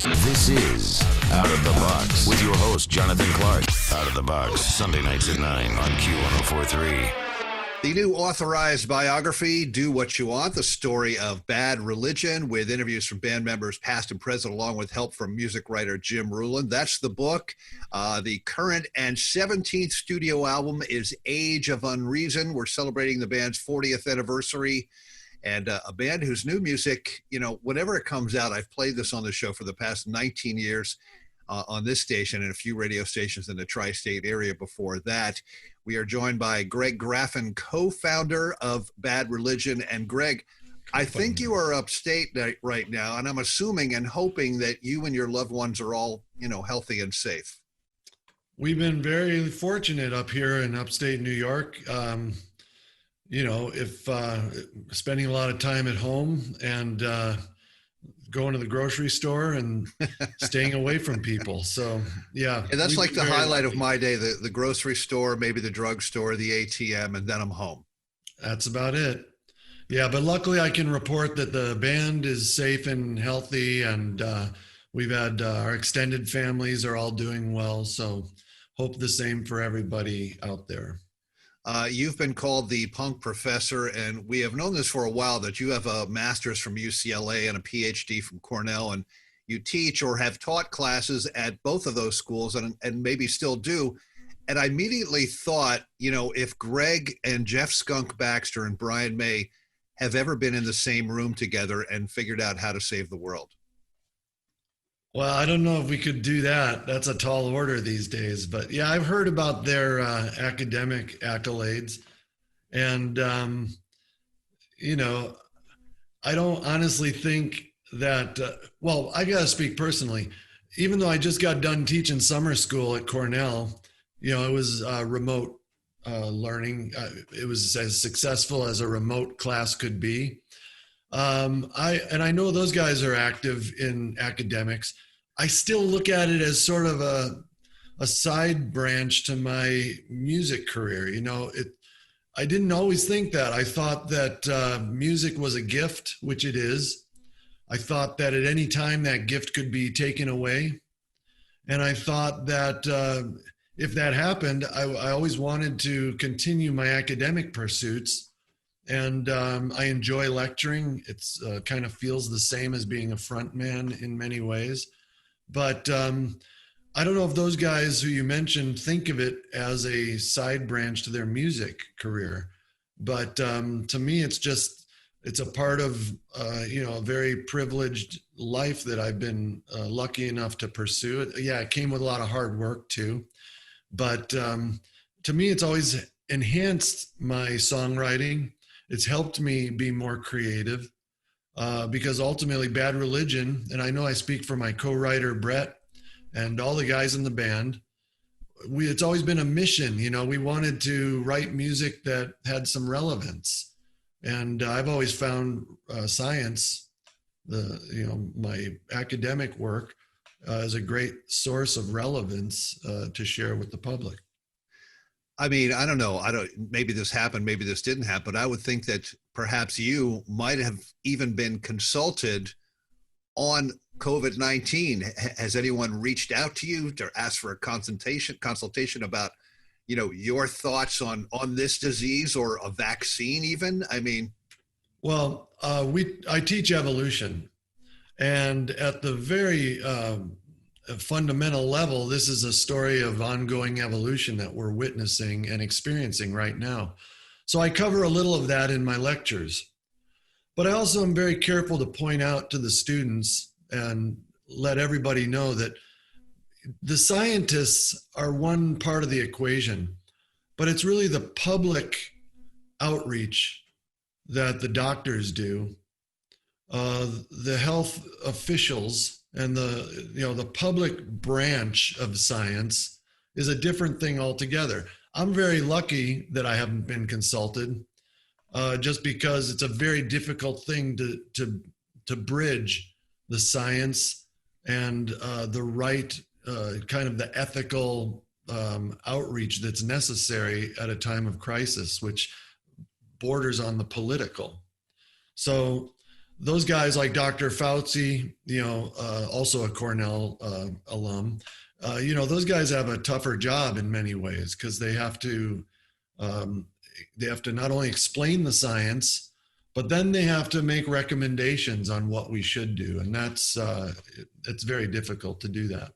This is Out of the Box with your host, Jonathan Clark. Out of the Box, Sunday nights at 9 on Q1043. The new authorized biography, Do What You Want, the story of Bad Religion, with interviews from band members past and present, along with help from music writer Jim Ruland. That's the book. The current and 17th studio album is Age of Unreason. We're celebrating the band's 40th anniversary. And a band whose new music, whenever it comes out, I've played this on the show for the past 19 years on this station and a few radio stations in the tri-state area before that. We are joined by Greg Graffin, co-founder of Bad Religion. And Greg, I think you are upstate right now, and I'm assuming and hoping that you and your loved ones are all, healthy and safe. We've been very fortunate up here in upstate New York. If spending a lot of time at home and going to the grocery store and staying away from people. So, yeah. And that's like the highlight of my day, the grocery store, maybe the drugstore, the ATM, and then I'm home. That's about it. Yeah, but luckily I can report that the band is safe and healthy, and we've had our extended families are all doing well. So hope the same for everybody out there. You've been called the punk professor, and we have known this for a while, that you have a master's from UCLA and a PhD from Cornell, and you teach or have taught classes at both of those schools and maybe still do. And I immediately thought, if Greg and Jeff Skunk Baxter and Brian May have ever been in the same room together and figured out how to save the world. Well, I don't know if we could do that. That's a tall order these days. But yeah, I've heard about their academic accolades. And, I don't honestly think that, I got to speak personally. Even though I just got done teaching summer school at Cornell, it was remote learning. It was as successful as a remote class could be. I know those guys are active in academics. I still look at it as sort of a side branch to my music career. I didn't always think that. I thought that music was a gift, which it is. I thought that at any time that gift could be taken away. And I thought that if that happened, I always wanted to continue my academic pursuits. And I enjoy lecturing. It's kind of feels the same as being a front man in many ways. But I don't know if those guys who you mentioned think of it as a side branch to their music career. But to me, it's a part of, a very privileged life that I've been lucky enough to pursue. It came with a lot of hard work too. But to me, it's always enhanced my songwriting. It's helped me be more creative because ultimately Bad Religion, and I know I speak for my co-writer Brett and all the guys in the band, it's always been a mission. We wanted to write music that had some relevance. And I've always found science, my academic work, as a great source of relevance to share with the public. I mean, I don't know. Maybe this happened, maybe this didn't happen, but I would think that perhaps you might have even been consulted on COVID-19. Has anyone reached out to you to ask for a consultation about, your thoughts on this disease or a vaccine even? I mean. Well, I teach evolution, and at the very fundamental level, this is a story of ongoing evolution that we're witnessing and experiencing right now. So I cover a little of that in my lectures. But I also am very careful to point out to the students and let everybody know that the scientists are one part of the equation, but it's really the public outreach that the doctors do, the health officials, and the public branch of science is a different thing altogether. I'm very lucky that I haven't been consulted, just because it's a very difficult thing to bridge the science and the right kind of the ethical outreach that's necessary at a time of crisis, which borders on the political. So those guys like Dr. Fauci, also a Cornell alum, those guys have a tougher job in many ways because they have to not only explain the science, but then they have to make recommendations on what we should do. And it's very difficult to do that.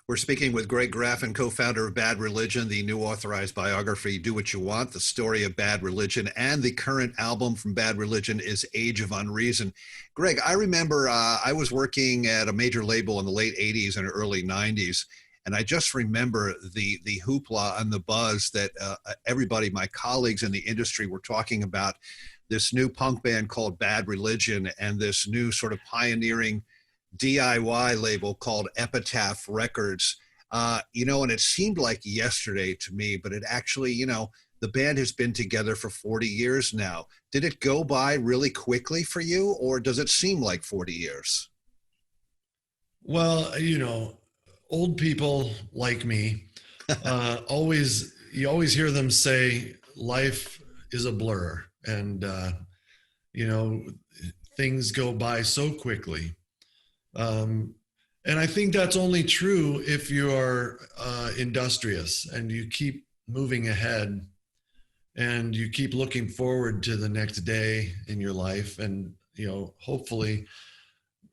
We're speaking with Greg Graffin, co-founder of Bad Religion, the new authorized biography, Do What You Want, the story of Bad Religion, and the current album from Bad Religion is Age of Unreason. Greg, I remember I was working at a major label in the late 80s and early 90s, and I just remember the hoopla and the buzz that everybody, my colleagues in the industry, were talking about this new punk band called Bad Religion and this new sort of pioneering DIY label called Epitaph Records, and it seemed like yesterday to me, but it actually, the band has been together for 40 years now. Did it go by really quickly for you, or does it seem like 40 years? Well, old people like me, you always hear them say life is a blur, and, things go by so quickly. And I think that's only true if you are industrious and you keep moving ahead and you keep looking forward to the next day in your life. And, hopefully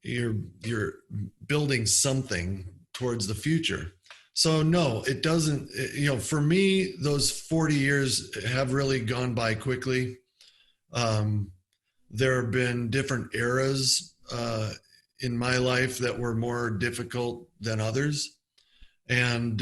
you're building something towards the future. So no, it doesn't, for me, those 40 years have really gone by quickly. There have been different eras, in my life that were more difficult than others. And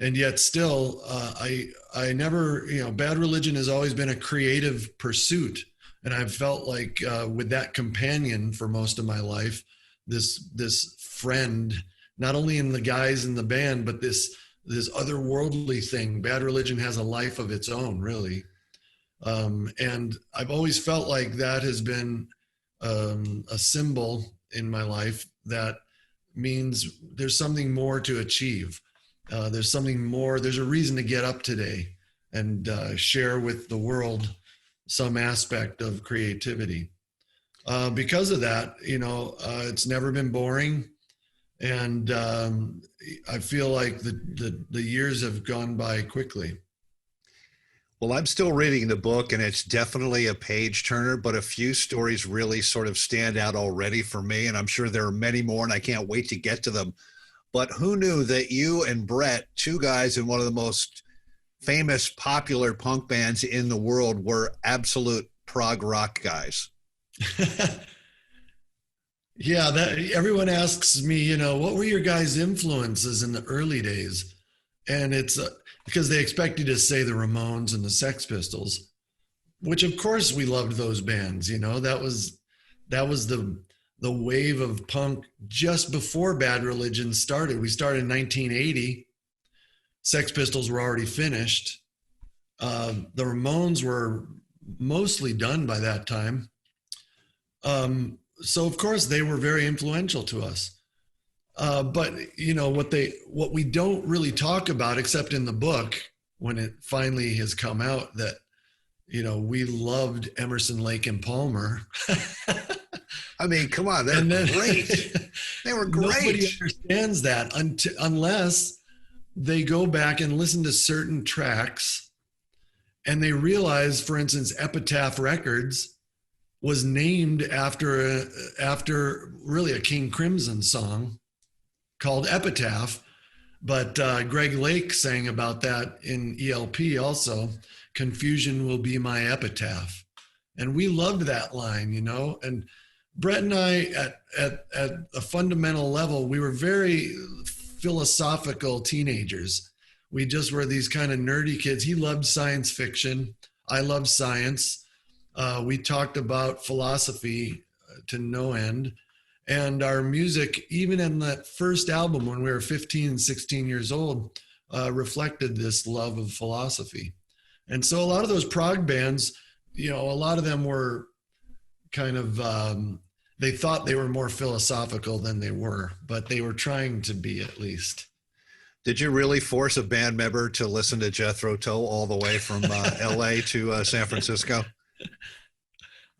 yet still, I never, Bad Religion has always been a creative pursuit. And I've felt like with that companion for most of my life, this friend, not only in the guys in the band, but this otherworldly thing. Bad Religion has a life of its own, really. And I've always felt like that has been a symbol in my life that means there's something more to achieve. There's something more, there's a reason to get up today and share with the world some aspect of creativity. Because of that, it's never been boring. And I feel like the years have gone by quickly. Well, I'm still reading the book, and it's definitely a page turner, but a few stories really sort of stand out already for me, and I'm sure there are many more, and I can't wait to get to them. But who knew that you and Brett, two guys in one of the most famous, popular punk bands in the world, were absolute prog rock guys? Yeah, everyone asks me, what were your guys' influences in the early days? And it's because they expect you to say the Ramones and the Sex Pistols, which of course we loved those bands. That was the wave of punk just before Bad Religion started. We started in 1980. Sex Pistols were already finished. The Ramones were mostly done by that time. So of course they were very influential to us. But what we don't really talk about, except in the book, when it finally has come out, that, we loved Emerson, Lake and Palmer. I mean, come on, they're great. They were great. Nobody understands that unless they go back and listen to certain tracks and they realize, for instance, Epitaph Records was named after really a King Crimson song called Epitaph, but Greg Lake sang about that in ELP also, "Confusion will be my epitaph." And we loved that line, and Brett and I at a fundamental level, we were very philosophical teenagers. We just were these kind of nerdy kids. He loved science fiction. I loved science. We talked about philosophy to no end. And our music, even in that first album when we were 15 and 16 years old, reflected this love of philosophy. And so a lot of those prog bands, a lot of them were kind of, they thought they were more philosophical than they were, but they were trying to be, at least. Did you really force a band member to listen to Jethro Tull all the way from LA to San Francisco?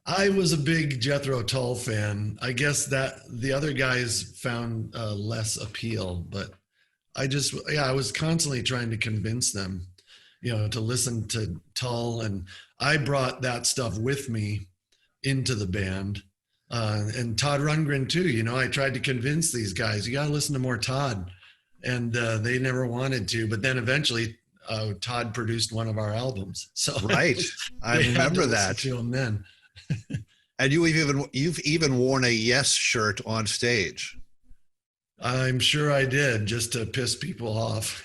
I was a big Jethro Tull fan. I guess that the other guys found less appeal, but I was constantly trying to convince them, to listen to Tull, and I brought that stuff with me into the band. And Todd Rundgren too. I tried to convince these guys, you got to listen to more Todd, and they never wanted to. But then eventually, Todd produced one of our albums. So right, I remember that. To him then. And you've even worn a Yes shirt on stage. I'm sure I did, just to piss people off.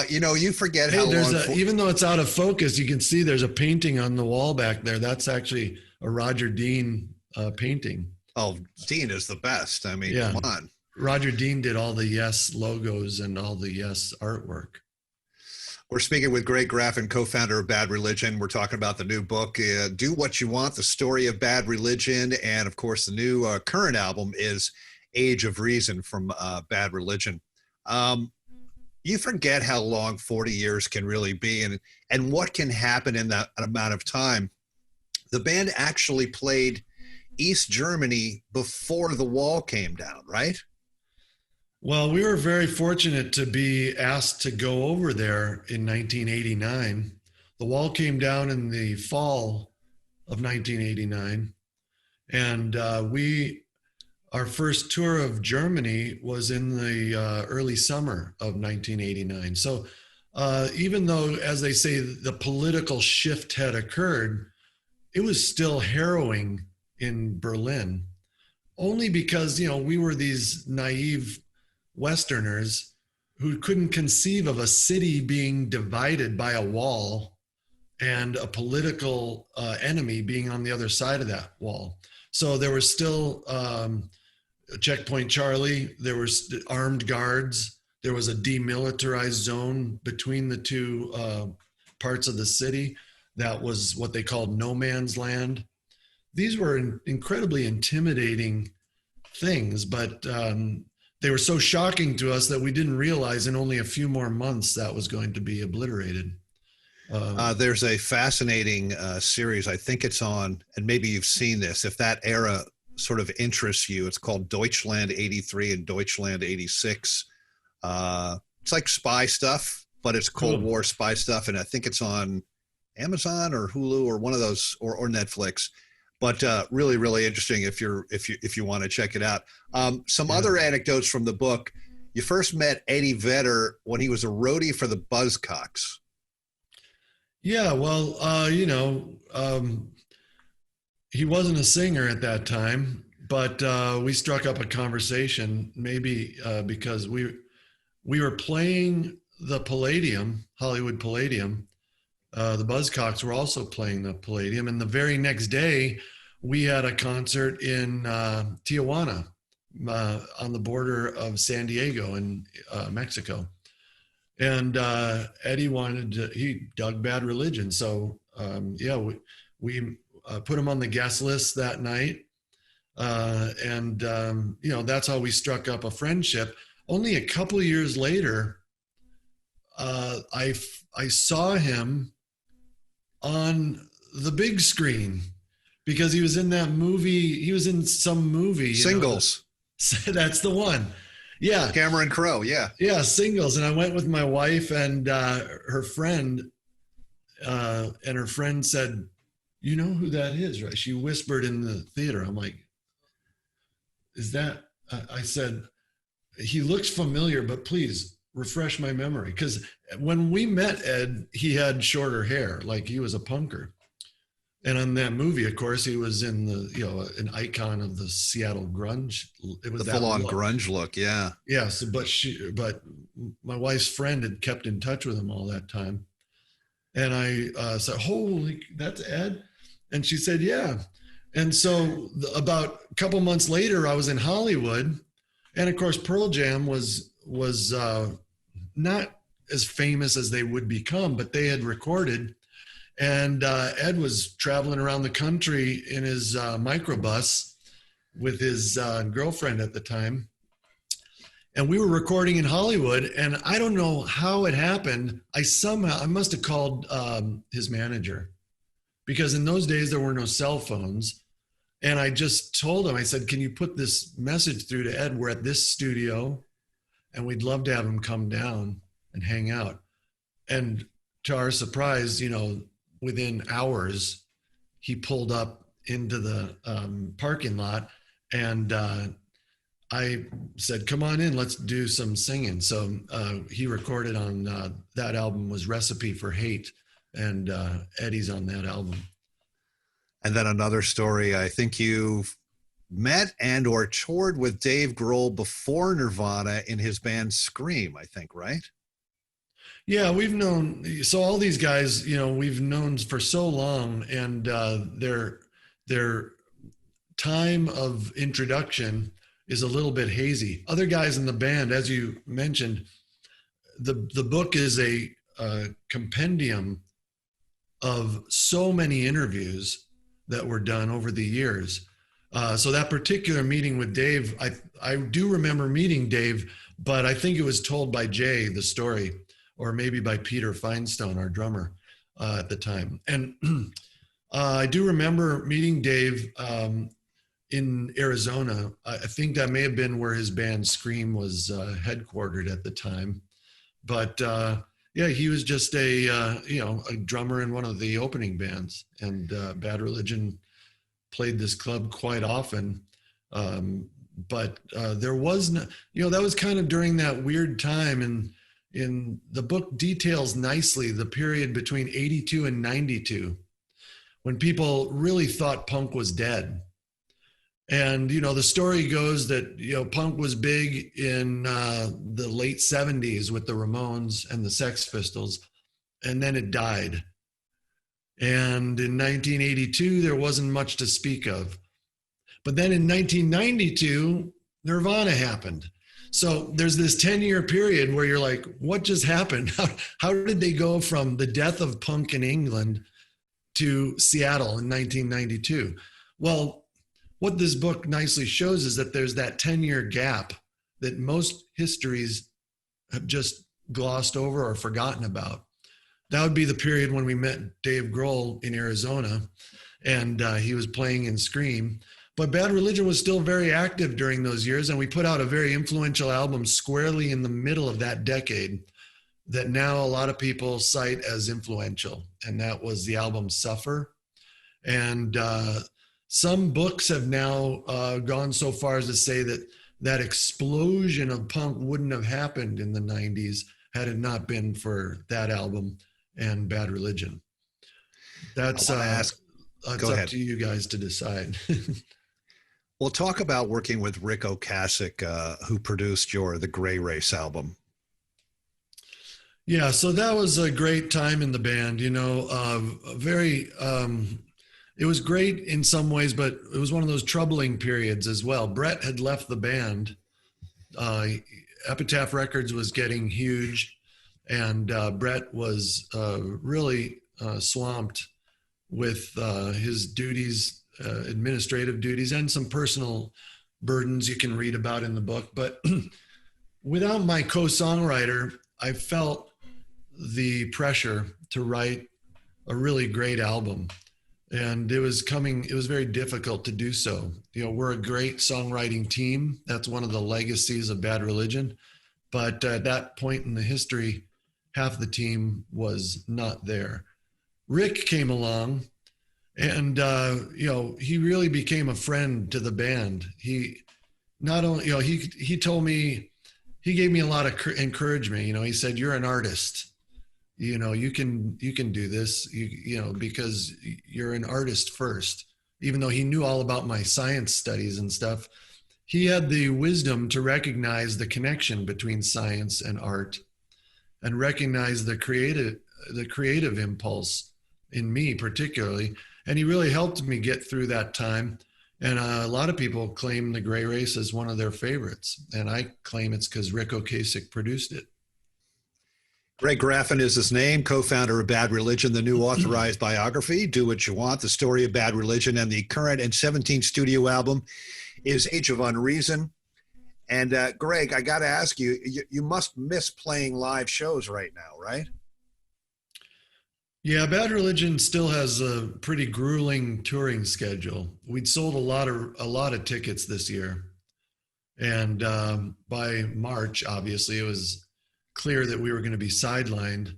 You forget how long. Even though it's out of focus, you can see there's a painting on the wall back there. That's actually a Roger Dean painting. Oh, Dean is the best. I mean, yeah. Come on. Roger Dean did all the Yes logos and all the Yes artwork. We're speaking with Greg Graffin, co-founder of Bad Religion. We're talking about the new book, Do What You Want, the story of Bad Religion. And of course, the new current album is Age of Reason from Bad Religion. You forget how long 40 years can really be and what can happen in that amount of time. The band actually played East Germany before the wall came down, right? Well, we were very fortunate to be asked to go over there in 1989. The wall came down in the fall of 1989. And our first tour of Germany was in the early summer of 1989. So even though, as they say, the political shift had occurred, it was still harrowing in Berlin, only because, we were these naive Westerners who couldn't conceive of a city being divided by a wall and a political enemy being on the other side of that wall. So there was still Checkpoint Charlie, there were armed guards, there was a demilitarized zone between the two parts of the city that was what they called no man's land. These were incredibly intimidating things, but they were so shocking to us that we didn't realize in only a few more months that was going to be obliterated. There's a fascinating series, I think it's on, and maybe you've seen this, if that era sort of interests you, it's called Deutschland 83 and Deutschland 86. It's like spy stuff, but it's Cold War spy stuff, and I think it's on Amazon or Hulu or one of those, or Netflix. But really, really interesting if you want to check it out. Some other anecdotes from the book. You first met Eddie Vedder when he was a roadie for the Buzzcocks. Yeah, well, he wasn't a singer at that time, but we struck up a conversation, maybe because we were playing the Palladium, Hollywood Palladium. The Buzzcocks were also playing the Palladium, and the very next day, we had a concert in Tijuana, on the border of San Diego in Mexico. And Eddie he dug Bad Religion. So we put him on the guest list that night. That's how we struck up a friendship. Only a couple of years later, I saw him on the big screen because he was in that movie. He was in some movie. Singles. That's the one. Yeah. Cameron Crowe. Yeah. Yeah. Singles. And I went with my wife and her friend, and her friend said, "You know who that is, right?" She whispered in the theater. I'm like, "Is that?" I said, "He looks familiar, but please refresh my memory." Because when we met Ed, he had shorter hair, like he was a punker. And on that movie, of course, he was in an icon of the Seattle grunge. It was the full-on grunge look, yeah. Yes, but my wife's friend had kept in touch with him all that time. And I said, "Holy, that's Ed?" And she said, "Yeah." And so about a couple months later, I was in Hollywood. And of course, Pearl Jam was not as famous as they would become, but they had recorded. And Ed was traveling around the country in his microbus with his girlfriend at the time. And we were recording in Hollywood. And I don't know how it happened. I must have called his manager, because in those days there were no cell phones. And I just told him, I said, can you put this message through to Ed? We're at this studio and we'd love to have him come down and hang out. And to our surprise, within hours, he pulled up into the parking lot, and I said, come on in, let's do some singing. So he recorded on that album was Recipe for Hate, and Eddie's on that album. And then another story, I think you've met and or toured with Dave Grohl before Nirvana in his band Scream, I think, right? Yeah, we've known, so all these guys, we've known for so long, and their time of introduction is a little bit hazy. Other guys in the band, as you mentioned, the book is a compendium of so many interviews that were done over the years. So that particular meeting with Dave, I do remember meeting Dave, but I think it was told by Jay, the story, or maybe by Peter Feinstone, our drummer at the time. And I do remember meeting Dave in Arizona. I think that may have been where his band Scream was headquartered at the time. But yeah, he was just a drummer in one of the opening bands, and Bad Religion played this club quite often. But there was no, that was kind of during that weird time, and in the book details nicely the period between 82 and 92, when people really thought punk was dead. And, the story goes that, punk was big in the late 70s with the Ramones and the Sex Pistols, and then it died. And in 1982, there wasn't much to speak of. But then in 1992, Nirvana happened. So there's this 10-year period where you're like, what just happened? How did they go from the death of punk in England to Seattle in 1992? Well, what this book nicely shows is that there's that 10-year gap that most histories have just glossed over or forgotten about. That would be the period when we met Dave Grohl in Arizona, and he was playing in Scream. But Bad Religion was still very active during those years, and we put out a very influential album squarely in the middle of that decade that now a lot of people cite as influential, and that was the album Suffer. And some books have now gone so far as to say that that explosion of punk wouldn't have happened in the 90s had it not been for that album and Bad Religion. That's it's up to you guys to decide. Well, talk about working with Rick Ocasek, who produced the Gray Race album. Yeah, so that was a great time in the band, it was great in some ways, but it was one of those troubling periods as well. Brett had left the band. Epitaph Records was getting huge, and Brett was really swamped with his duties, administrative duties, and some personal burdens you can read about in the book. But without my co-songwriter, I felt the pressure to write a really great album. And it was very difficult to do so. We're a great songwriting team. That's one of the legacies of Bad Religion. But at that point in the history, half the team was not there. Rick came along, and he really became a friend to the band. He not only, he told me, he gave me a lot of encouragement. He said, "You're an artist. You can do this, because you're an artist first." Even though he knew all about my science studies and stuff, he had the wisdom to recognize the connection between science and art, and recognize the creative impulse in me particularly. And he really helped me get through that time. And a lot of people claim the Gray Race as one of their favorites. And I claim it's because Rick Ocasek produced it. Greg Graffin is his name, co-founder of Bad Religion, the new authorized biography, Do What You Want, the story of Bad Religion, and the current and 17th studio album is Age of Unreason. And Greg, I got to ask you, you must miss playing live shows right now, right? Yeah, Bad Religion still has a pretty grueling touring schedule. We'd sold a lot of tickets this year, and by March, obviously, it was clear that we were going to be sidelined.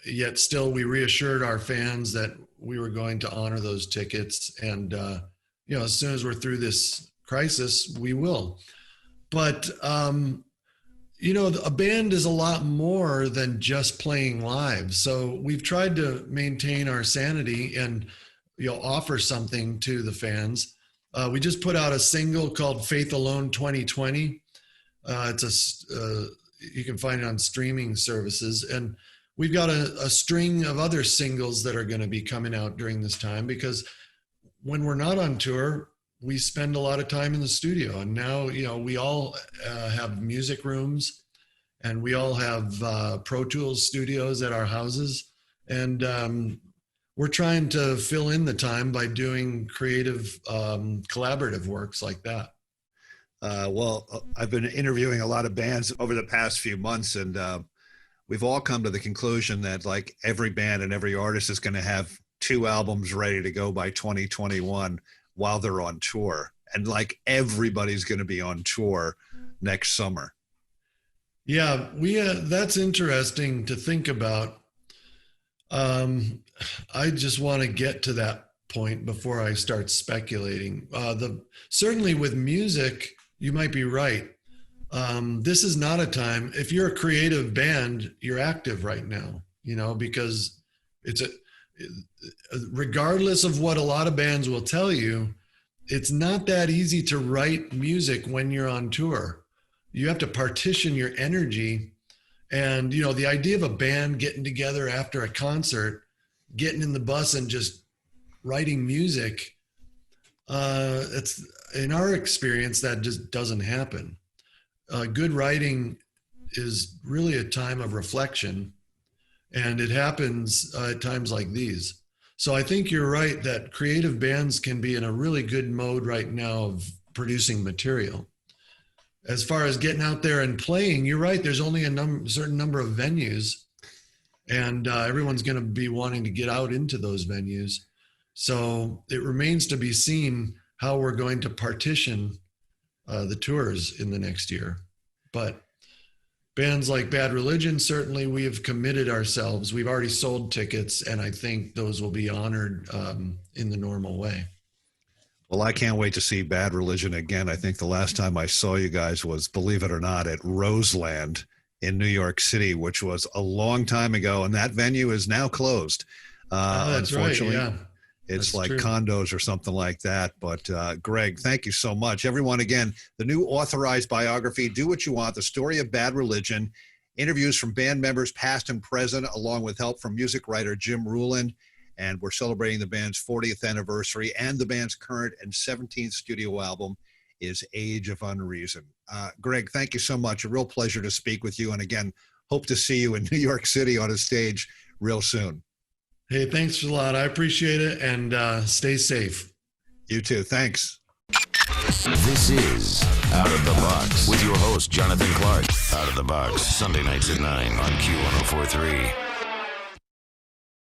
Yet still, we reassured our fans that we were going to honor those tickets, and as soon as we're through this crisis, we will. But a band is a lot more than just playing live. So we've tried to maintain our sanity and offer something to the fans. We just put out a single called "Faith Alone 2020." You can find it on streaming services, and we've got a string of other singles that are going to be coming out during this time, because when we're not on tour, we spend a lot of time in the studio. And now, we all have music rooms, and we all have Pro Tools studios at our houses. And we're trying to fill in the time by doing creative, collaborative works like that. I've been interviewing a lot of bands over the past few months, and we've all come to the conclusion that like every band and every artist is going to have 2 albums ready to go by 2021 while they're on tour. And like everybody's going to be on tour next summer. Yeah, that's interesting to think about. I just want to get to that point before I start speculating. Certainly with music, you might be right. This is not a time, if you're a creative band, you're active right now, because regardless of what a lot of bands will tell you, it's not that easy to write music when you're on tour. You have to partition your energy. And, the idea of a band getting together after a concert, getting in the bus and just writing music, it's, in our experience, that just doesn't happen. Good writing is really a time of reflection, and it happens at times like these. So I think you're right that creative bands can be in a really good mode right now of producing material. As far as getting out there and playing, you're right. There's only a certain number of venues, and everyone's going to be wanting to get out into those venues. So it remains to be seen how we're going to partition the tours in the next year. But bands like Bad Religion, certainly we have committed ourselves. We've already sold tickets, and I think those will be honored in the normal way. Well, I can't wait to see Bad Religion again. I think the last time I saw you guys was, believe it or not, at Roseland in New York City, which was a long time ago, and that venue is now closed. That's unfortunately. Right, yeah. It's That's like true. Condos or something like that. But Greg, thank you so much. Everyone, again, the new authorized biography, Do What You Want, The Story of Bad Religion, interviews from band members past and present, along with help from music writer Jim Ruland. And we're celebrating the band's 40th anniversary, and the band's current and 17th studio album is Age of Unreason. Greg, thank you so much. A real pleasure to speak with you. And again, hope to see you in New York City on a stage real soon. Hey, thanks a lot. I appreciate it, and stay safe. You too. Thanks. This is Out of the Box with your host, Jonathan Clark. Out of the Box, Sunday nights at 9 on Q1043.